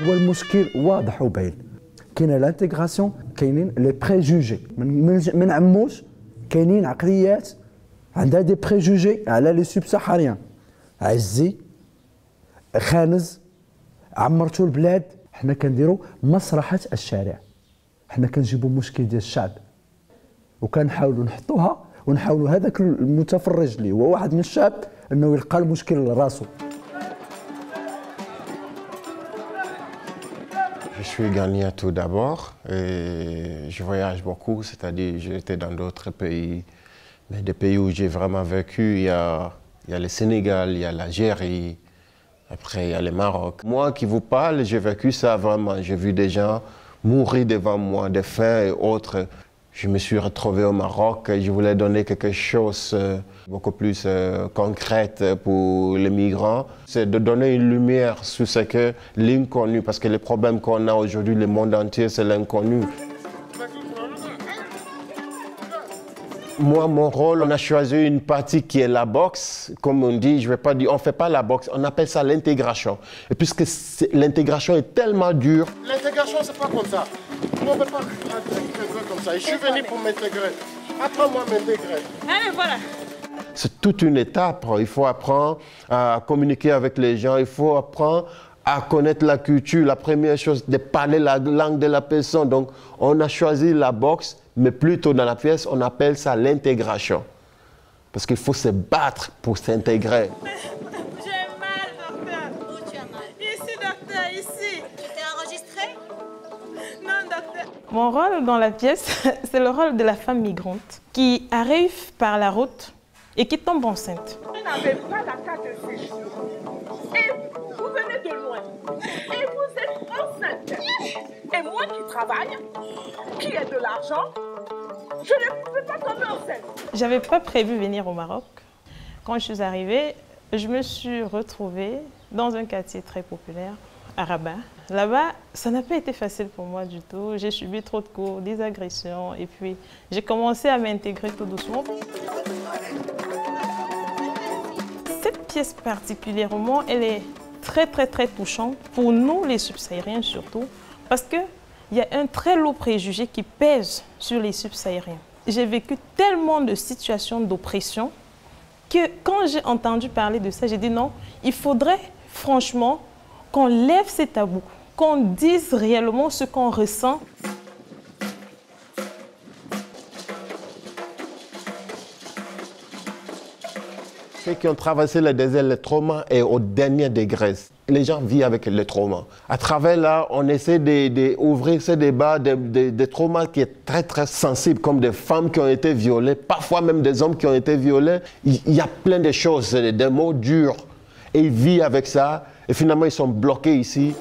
هو المشكل واضح وباين. كاينه لانتيغراسيون، كاينين لي بريجوجي. ما نعموش كاينين عقليات عندها دي بريجوجي على لي سوبساهاريان. عزي خانز عمرتوا البلاد. حنا كنديروا مسرحه الشارع، حنا كنجيبوا مشكل ديال الشعب وكنحاولوا نحطوها ونحاولوا هذاك المتفرج اللي هو واحد من الشعب انه يلقى المشكل لراسو. Je suis Ghanéen tout d'abord et je voyage beaucoup, c'est-à-dire j'étais dans d'autres pays, mais des pays où j'ai vraiment vécu, il y a le Sénégal, il y a l'Algérie, après il y a le Maroc. Moi qui vous parle, j'ai vécu ça vraiment, j'ai vu des gens mourir devant moi, de faim et autres. Je me suis retrouvé au Maroc et je voulais donner quelque chose beaucoup plus concrète pour les migrants. C'est de donner une lumière sur ce que l'inconnu, parce que les problèmes qu'on a aujourd'hui, le monde entier, c'est l'inconnu. Moi, mon rôle, on a choisi une partie qui est la boxe. Comme on dit, je vais pas dire, on ne fait pas la boxe, on appelle ça l'intégration. Et puisque l'intégration est tellement dure. L'intégration, c'est pas comme ça. On ne peut pas intégrer comme ça. Je suis venu pour m'intégrer. Apprends-moi à m'intégrer. Allez, voilà. C'est toute une étape. Il faut apprendre à communiquer avec les gens. Il faut apprendre à connaître la culture. La première chose, de parler la langue de la personne. Donc, on a choisi la boxe, mais plutôt dans la pièce, on appelle ça l'intégration. Parce qu'il faut se battre pour s'intégrer. J'ai mal, docteur. Où tu as mal? Ici, docteur, ici. Tu t'es enregistré? Non, docteur. Mon rôle dans la pièce, c'est le rôle de la femme migrante qui arrive par la route et qui tombe enceinte. Vous n'avez pas la carte de séjour. Et vous venez de loin. Et vous êtes enceinte. Et moi qui travaille, qui ai de l'argent, je ne peux pas tomber enceinte. J'avais pas prévu venir au Maroc. Quand je suis arrivée, je me suis retrouvée dans un quartier très populaire, à Rabat. Là-bas, ça n'a pas été facile pour moi du tout. J'ai subi trop de coups, des agressions, et puis j'ai commencé à m'intégrer tout doucement. Cette pièce particulièrement, elle est très touchante pour nous les subsahariens surtout, parce qu'il y a un très lourd préjugé qui pèse sur les subsahariens. J'ai vécu tellement de situations d'oppression que quand j'ai entendu parler de ça, j'ai dit non, il faudrait franchement qu'on lève ces tabous, qu'on dise réellement ce qu'on ressent. Ceux qui ont traversé le désert, le trauma est au dernier degré. Les gens vivent avec le trauma. À travers là, on essaie d'ouvrir ce débat des traumas qui est très sensible, comme des femmes qui ont été violées, parfois même des hommes qui ont été violés. Il y a plein de choses, des mots durs. Et ils vivent avec ça. Et finalement, ils sont bloqués ici.